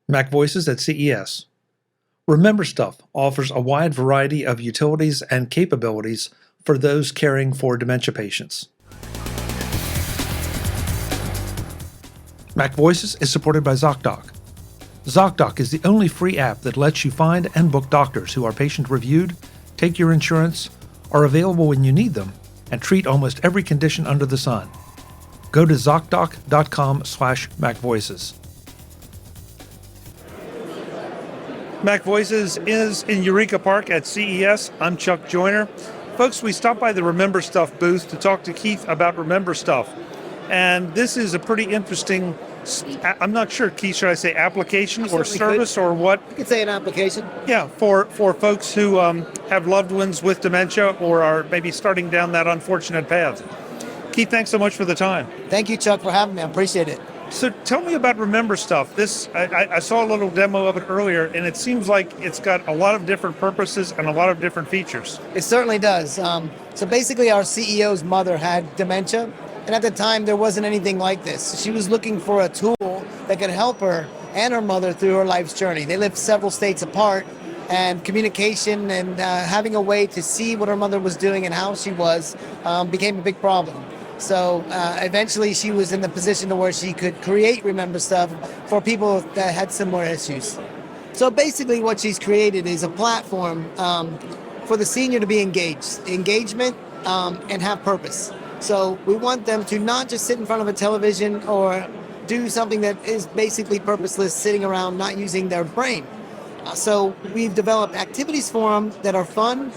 MacVoices at CES. RememberStuff offers a wide variety of utilities and capabilities for those caring for dementia patients. MacVoices is supported by Zocdoc. Zocdoc is the only free app that lets you find and book doctors who are patient-reviewed, take your insurance, are available when you need them, and treat almost every condition under the sun. Go to Zocdoc.com/MacVoices. MacVoices is in Eureka Park at CES. I'm Chuck Joyner. Folks, we stopped by the RememberStuff booth to talk to Keith about RememberStuff. And this is a pretty interesting, I'm not sure, Keith, should I say application or service or what? You could say an application. Yeah, for folks who have loved ones with dementia or are maybe starting down that unfortunate path. Keith, thanks so much for the time. Thank you, Chuck, for having me. I appreciate it. So tell me about RememberStuff. This, I saw a little demo of it earlier, and it seems like it's got a lot of different purposes and a lot of different features. It certainly does. So basically, our CEO's mother had dementia, and at the time, there wasn't anything like this. She was looking for a tool that could help her and her mother through her life's journey. They lived several states apart, and communication and having a way to see what her mother was doing and how she was became a big problem. So eventually she was in the position to where she could create RememberStuff for people that had similar issues. So basically what she's created is a platform for the senior to be engaged, engagement and have purpose. So we want them to not just sit in front of a television or do something that is basically purposeless, sitting around not using their brain. So we've developed activities for them that are fun,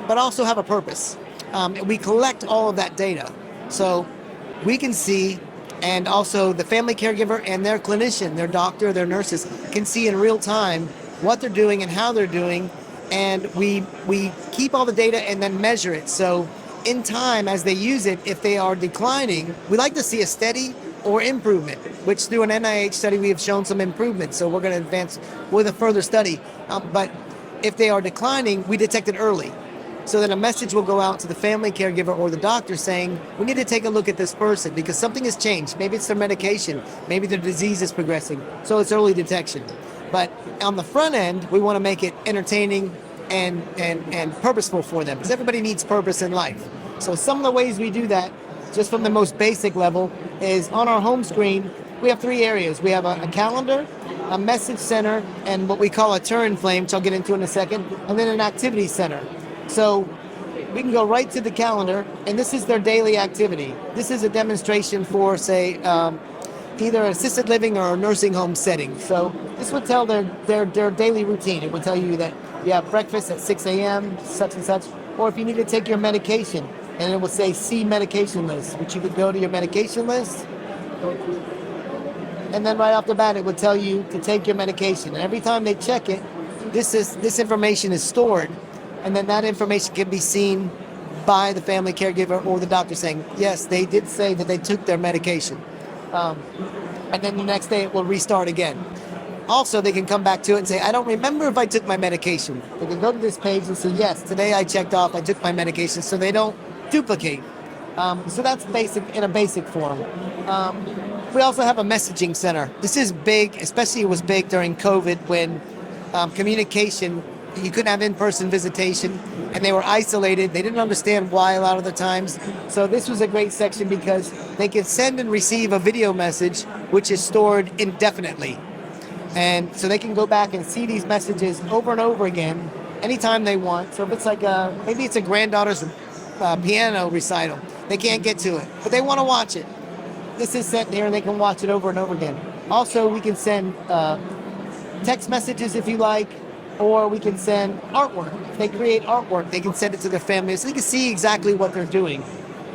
but also have a purpose. We collect all of that data. So we can see, and also the family caregiver and their clinician, their doctor, their nurses, can see in real time what they're doing and how they're doing. And we keep all the data and then measure it. So in time, as they use it, if they are declining, we like to see a steady or improvement, which through an NIH study, we have shown some improvement. So we're going to advance with a further study. But if they are declining, we detect it early. So then a message will go out to the family caregiver or the doctor saying, we need to take a look at this person because something has changed. Maybe it's their medication. Maybe their disease is progressing. So it's early detection. But on the front end, we want to make it entertaining and purposeful for them because everybody needs purpose in life. So some of the ways we do that, just from the most basic level, is on our home screen, we have three areas. We have a calendar, a message center, and what we call a turn flame, which I'll get into in a second, and then an activity center. So we can go right to the calendar, and this is their daily activity. This is a demonstration for, say, either assisted living or a nursing home setting. So this would tell their daily routine. It would tell you that you have breakfast at 6 a.m., such and such, or if you need to take your medication, and it will say see medication list, which you could go to your medication list, and then right off the bat, it would tell you to take your medication. And every time they check it, this information is stored. And then that information can be seen by the family caregiver or the doctor saying, yes, they did say that they took their medication. And then the next day it will restart again. Also, they can come back to it and say, I don't remember if I took my medication. They can go to this page and say, yes, today I checked off, I took my medication, so they don't duplicate. So that's basic in a basic form. We also have a messaging center. This is big, especially it was big during COVID when communication, you couldn't have in-person visitation, and they were isolated. They didn't understand why a lot of the times. So this was a great section because they can send and receive a video message, which is stored indefinitely. And so they can go back and see these messages over and over again, anytime they want. So if it's like maybe it's a granddaughter's piano recital, they can't get to it, but they want to watch it. This is sent here, and they can watch it over and over again. Also, we can send text messages if you like, or we can send artwork. If they create artwork, they can send it to their family so they can see exactly what they're doing.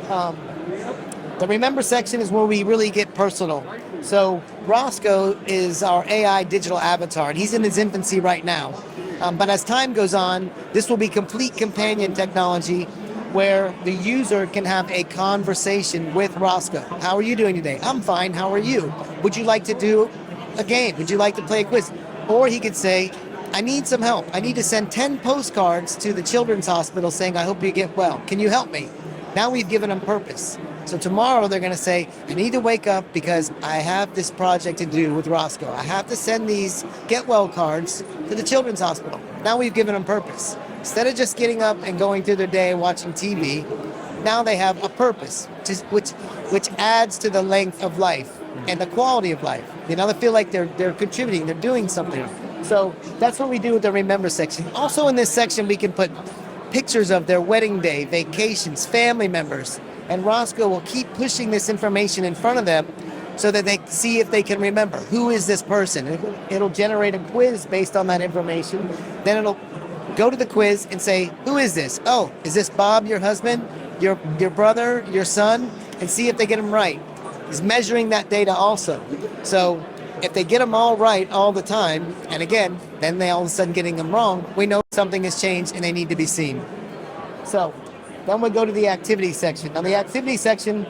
The Remember section is where we really get personal. So Roscoe is our AI digital avatar, and he's in his infancy right now. But as time goes on, this will be complete companion technology where the user can have a conversation with Roscoe. How are you doing today? I'm fine. How are you? Would you like to do a game? Would you like to play a quiz? Or he could say, I need some help. I need to send 10 postcards to the children's hospital saying, I hope you get well. Can you help me? Now we've given them purpose. So tomorrow they're going to say, I need to wake up because I have this project to do with Roscoe. I have to send these get well cards to the children's hospital. Now we've given them purpose. Instead of just getting up and going through their day and watching TV, now they have a purpose, which adds to the length of life and the quality of life. They feel like they're contributing, they're doing something. So that's what we do with the Remember section. Also in this section, we can put pictures of their wedding day, vacations, family members, and Roscoe will keep pushing this information in front of them so that they see if they can remember. Who is this person? It'll generate a quiz based on that information. Then it'll go to the quiz and say, who is this? Oh, is this Bob, your husband, your brother, your son? And see if they get them right. He's measuring that data also. So if they get them all right all the time, and again, then they all of a sudden getting them wrong, we know something has changed and they need to be seen. So then we go to the activity section. Now the activity section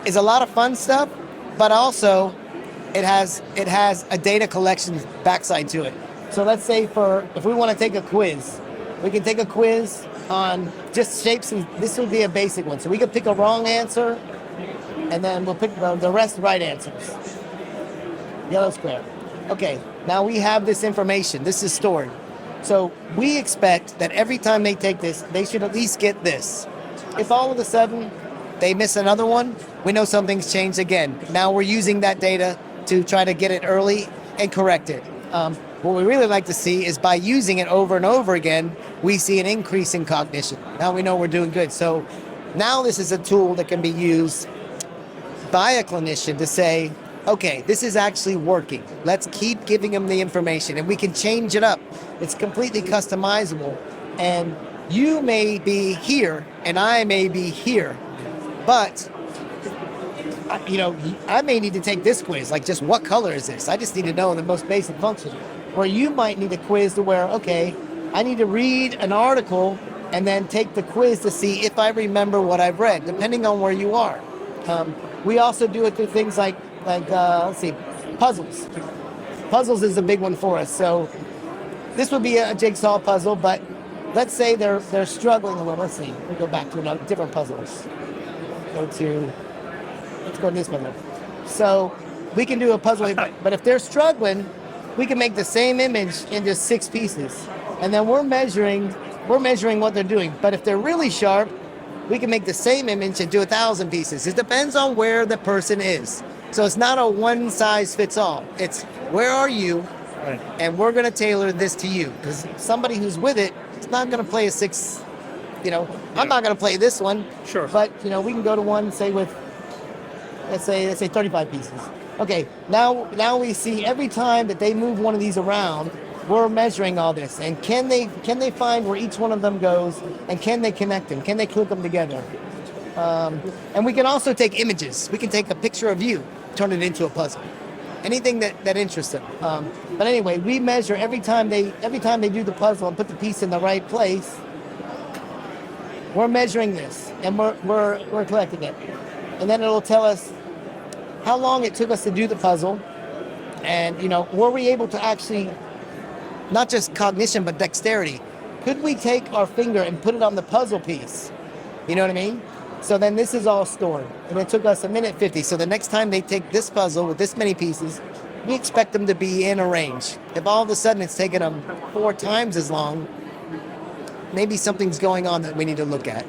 is a lot of fun stuff, but also it has a data collection backside to it. So let's say if we want to take a quiz, we can take a quiz on just shapes, and this would be a basic one. So we could pick a wrong answer, and then we'll pick the rest right answers. Yellow square. Okay, now we have this information. This is stored. So we expect that every time they take this, they should at least get this. If all of a sudden they miss another one, we know something's changed again. Now we're using that data to try to get it early and correct it. What we really like to see is by using it over and over again, we see an increase in cognition. Now we know we're doing good. So now this is a tool that can be used by a clinician to say, okay, this is actually working. Let's keep giving them the information, and we can change it up. It's completely customizable, and you may be here and I may be here, but I may need to take this quiz, like just what color is this? I just need to know the most basic function. Where you might need a quiz to where, okay, I need to read an article and then take the quiz to see if I remember what I've read, depending on where you are. We also do it through things like let's see, puzzles. Puzzles is a big one for us. So this would be a jigsaw puzzle, but let's say they're struggling a little. Let's see, we'll go back to different puzzles. Let's go to this one. So we can do a puzzle, but if they're struggling, we can make the same image into 6 pieces, and then we're measuring what they're doing. But if they're really sharp, we can make the same image into 1,000 pieces. It depends on where the person is. So it's not a one size fits all. It's where are you, right, and we're going to tailor this to you. Because somebody who's with it is not going to play a 6. I'm not going to play this one. Sure. But we can go to one, say with, let's say 35 pieces. Okay, now we see every time that they move one of these around, we're measuring all this. And can they find where each one of them goes, and can they connect them? Can they click them together? And we can also take images. We can take a picture of you, turn it into a puzzle. Anything that interests them. But anyway, we measure every time they do the puzzle and put the piece in the right place. We're measuring this, and we're collecting it, and then it'll tell us how long it took us to do the puzzle, and were we able to actually not just cognition but dexterity? Could we take our finger and put it on the puzzle piece? You know what I mean? So then this is all stored, and it took us 1:50. So the next time they take this puzzle with this many pieces, we expect them to be in a range. If all of a sudden it's taken them 4 times as long, maybe something's going on that we need to look at.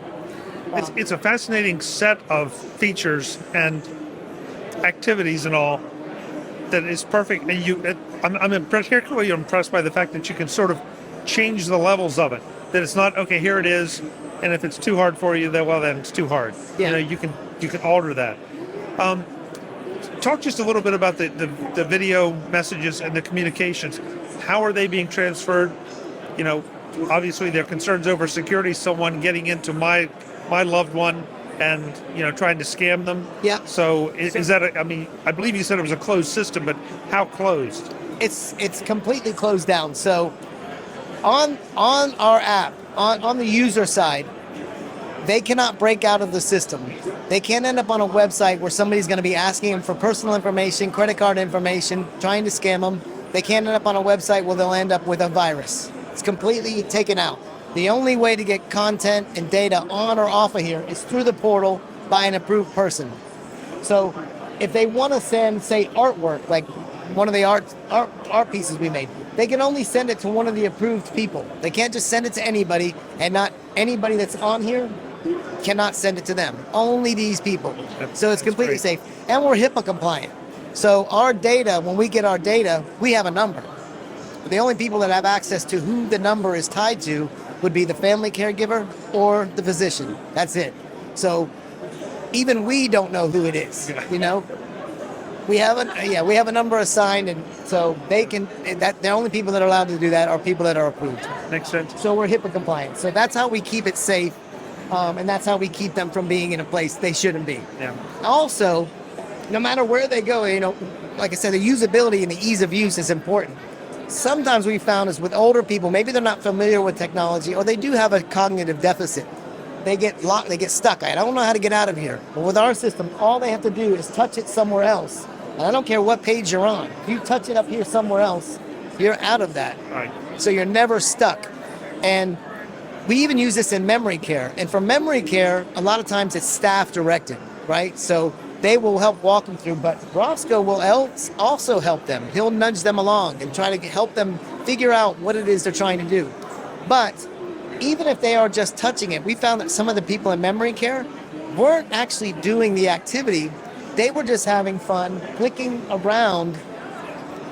It's a fascinating set of features and activities and all that is perfect. And I'm impressed. Particularly impressed by the fact that you can sort of change the levels of it. That it's not okay. Here it is. And if it's too hard for you, then it's too hard. Yeah. You can alter that. Talk just a little bit about the video messages and the communications. How are they being transferred? Obviously there are concerns over security. Someone getting into my loved one and trying to scam them. Yeah. So is that? I believe you said it was a closed system, but how closed? It's completely closed down. So on our app, on the user side, they cannot break out of the system. They can't end up on a website where somebody's going to be asking them for personal information, credit card information, trying to scam them. They can't end up on a website where they'll end up with a virus. It's completely taken out. The only way to get content and data on or off of here is through the portal by an approved person. So if they want to send, say, artwork, like one of the art pieces we made, they can only send it to one of the approved people. They can't just send it to anybody, and not anybody that's on here cannot send it to them. Only these people. So it's completely safe. And we're HIPAA compliant. So our data, when we get our data, we have a number. The only people that have access to who the number is tied to would be the family caregiver or the physician. That's it. So even we don't know who it is, you know? We have a number assigned, and so they can, the only people that are allowed to do that are people that are approved. Makes sense. So we're HIPAA compliant. So that's how we keep it safe, and that's how we keep them from being in a place they shouldn't be. Yeah. Also, no matter where they go, you know, like I said, the usability and the ease of use is important. Sometimes we found is with older people, maybe they're not familiar with technology, or they do have a cognitive deficit. They get locked, they get stuck. I don't know how to get out of here. But with our system, all they have to do is touch it somewhere else. And I don't care what page you're on. If you touch it up here somewhere else, you're out of that. Right. So you're never stuck. And we even use this in memory care. And for memory care, a lot of times it's staff directed, right? So they will help walk them through, but Roscoe will also help them. He'll nudge them along and try to help them figure out what it is they're trying to do. But even if they are just touching it, we found that some of the people in memory care weren't actually doing the activity. They were just having fun clicking around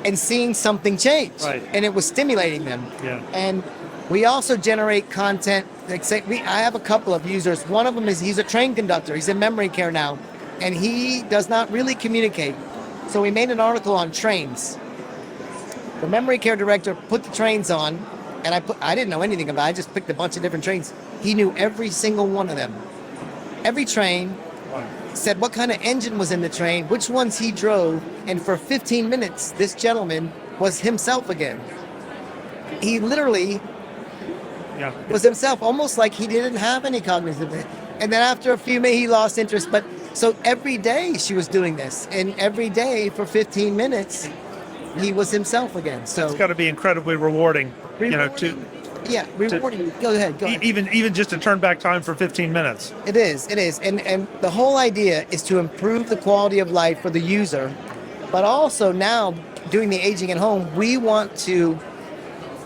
and seeing something change. Right. And it was stimulating them. Yeah. And we also generate content. Like say, I have a couple of users. One of them he's a train conductor. He's in memory care now. And he does not really communicate. So we made an article on trains. The memory care director put the trains on, and I didn't know anything about it. I just picked a bunch of different trains. He knew every single one of them. Every train, said what kind of engine was in the train, which ones he drove, and for 15 minutes, this gentleman was himself again. He literally was himself, almost like he didn't have any cognitive. And then after a few minutes, he lost interest. But so every day she was doing this, and every day for 15 minutes, he was himself again. So it's got to be incredibly rewarding, you know, rewarding. Go ahead. Even just to turn back time for 15 minutes. It is. And the whole idea is to improve the quality of life for the user, but also now doing the aging at home, we want to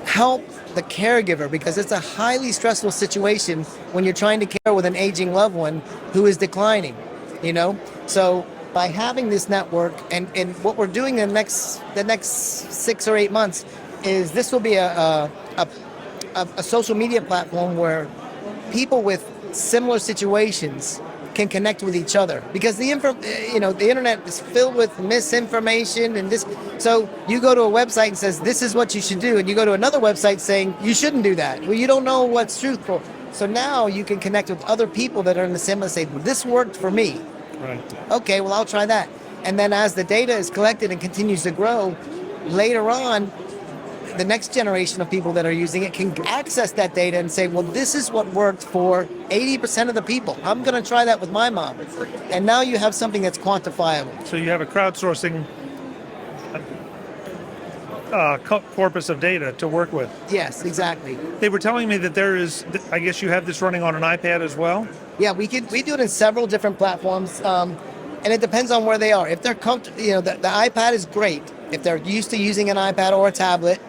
help the caregiver, because it's a highly stressful situation when you're trying to care with an aging loved one who is declining, you know? So by having this network, and what we're doing in the next 6 or 8 months is this will be a social media platform where people with similar situations can connect with each other, because the internet is filled with misinformation and this. So you go to a website and says this is what you should do, and you go to another website saying you shouldn't do that. Well, you don't know what's truthful. So now you can connect with other people that are in the similar state. Well, this worked for me. Right. Okay, well I'll try that. And then as the data is collected and continues to grow, later on, the next generation of people that are using it can access that data and say, well, this is what worked for 80% of the people. I'm going to try that with my mom. And now you have something that's quantifiable. So you have a crowdsourcing corpus of data to work with. Yes, exactly. They were telling me that there is, I guess you have this running on an iPad as well? Yeah, we do it in several different platforms. And it depends on where they are. If they're comfortable, the iPad is great. If they're used to using an iPad or a tablet,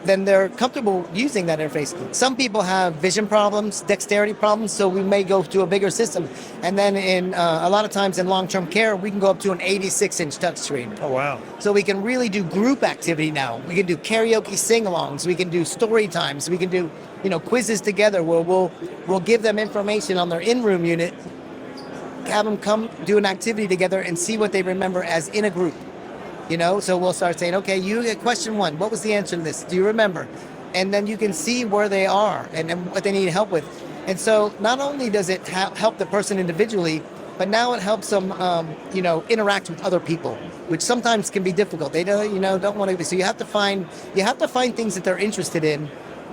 then they're comfortable using that interface. Some people have vision problems, dexterity problems, so we may go to a bigger system. And then in a lot of times in long-term care, we can go up to an 86-inch touchscreen. Oh, wow. So we can really do group activity now. We can do karaoke sing-alongs. We can do story times. We can do, quizzes together where we'll give them information on their in-room unit, have them come do an activity together and see what they remember as in a group. So we'll start saying, okay, you get question 1. What was the answer to this? Do you remember? And then you can see where they are and what they need help with. And so not only does it help the person individually, but now it helps them, interact with other people, which sometimes can be difficult. They don't want to. So you have to find things that they're interested in.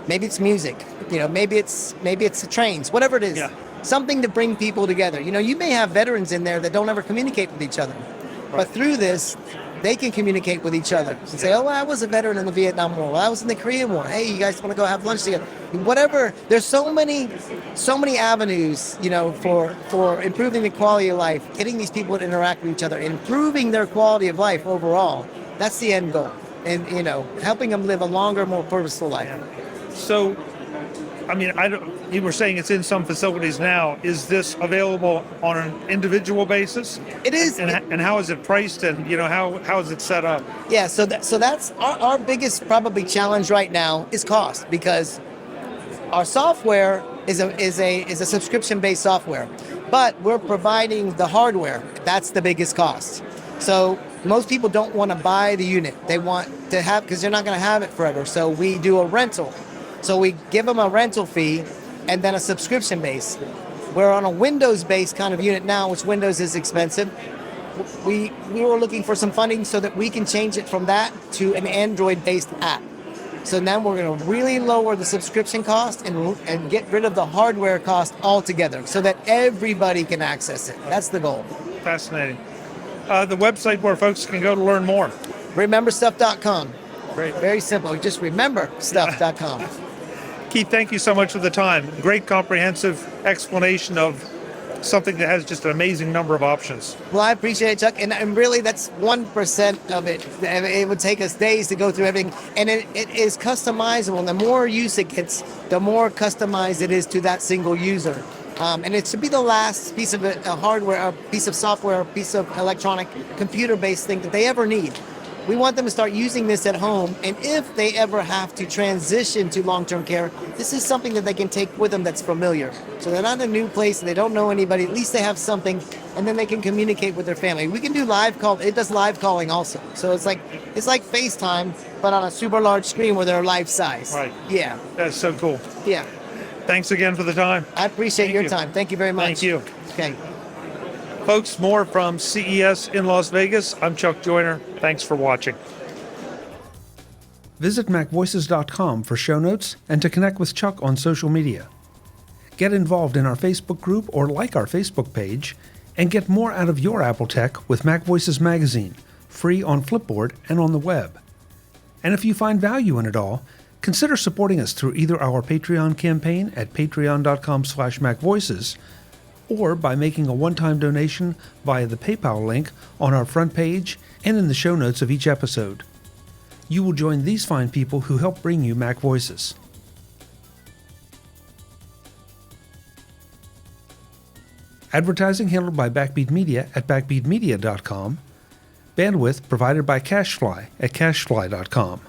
Maybe it's music, maybe it's the trains, whatever it is. Yeah. Something to bring people together. You may have veterans in there that don't ever communicate with each other. Right. But through this, they can communicate with each other and say, oh, well, I was a veteran in the Vietnam War. Well, I was in the Korean War. Hey, you guys want to go have lunch together? Whatever. There's so many avenues, for improving the quality of life, getting these people to interact with each other, improving their quality of life overall. That's the end goal. And, helping them live a longer, more purposeful life. So, you were saying it's in some facilities now. Is this available on an individual basis? It is. And how is it priced, and how is it set up? Yeah, so that's our biggest probably challenge right now is cost, because our software is a subscription-based software, but we're providing the hardware. That's the biggest cost. So most people don't want to buy the unit. They want to have, because they're not going to have it forever. So we do a rental. So we give them a rental fee and then a subscription base. We're on a Windows-based kind of unit now, which Windows is expensive. We were looking for some funding so that we can change it from that to an Android-based app. So now we're going to really lower the subscription cost and get rid of the hardware cost altogether so that everybody can access it. That's the goal. Fascinating. The website where folks can go to learn more. RememberStuff.com. Great. Very simple. Just RememberStuff.com. Keith, thank you so much for the time. Great comprehensive explanation of something that has just an amazing number of options. Well, I appreciate it, Chuck. And really, that's 1% of it. It would take us days to go through everything. And it is customizable. And the more use it gets, the more customized it is to that single user. And it should be the last piece of hardware, a piece of software, a piece of electronic computer-based thing that they ever need. We want them to start using this at home, and if they ever have to transition to long-term care, this is something that they can take with them that's familiar. So they're not in a new place, and they don't know anybody, at least they have something, and then they can communicate with their family. We can do live call. It does live calling also. So it's like FaceTime, but on a super large screen where they're life size. Right. Yeah. That's so cool. Yeah. Thanks again for the time. I appreciate your time. Thank you very much. Thank you. Okay. Folks, more from CES in Las Vegas. I'm Chuck Joyner. Thanks for watching. Visit MacVoices.com for show notes and to connect with Chuck on social media. Get involved in our Facebook group or like our Facebook page, and get more out of your Apple tech with MacVoices Magazine, free on Flipboard and on the web. And if you find value in it all, consider supporting us through either our Patreon campaign at patreon.com/MacVoices or by making a one-time donation via the PayPal link on our front page and in the show notes of each episode. You will join these fine people who help bring you Mac Voices. Advertising handled by Backbeat Media at backbeatmedia.com. Bandwidth provided by CacheFly at cachefly.com.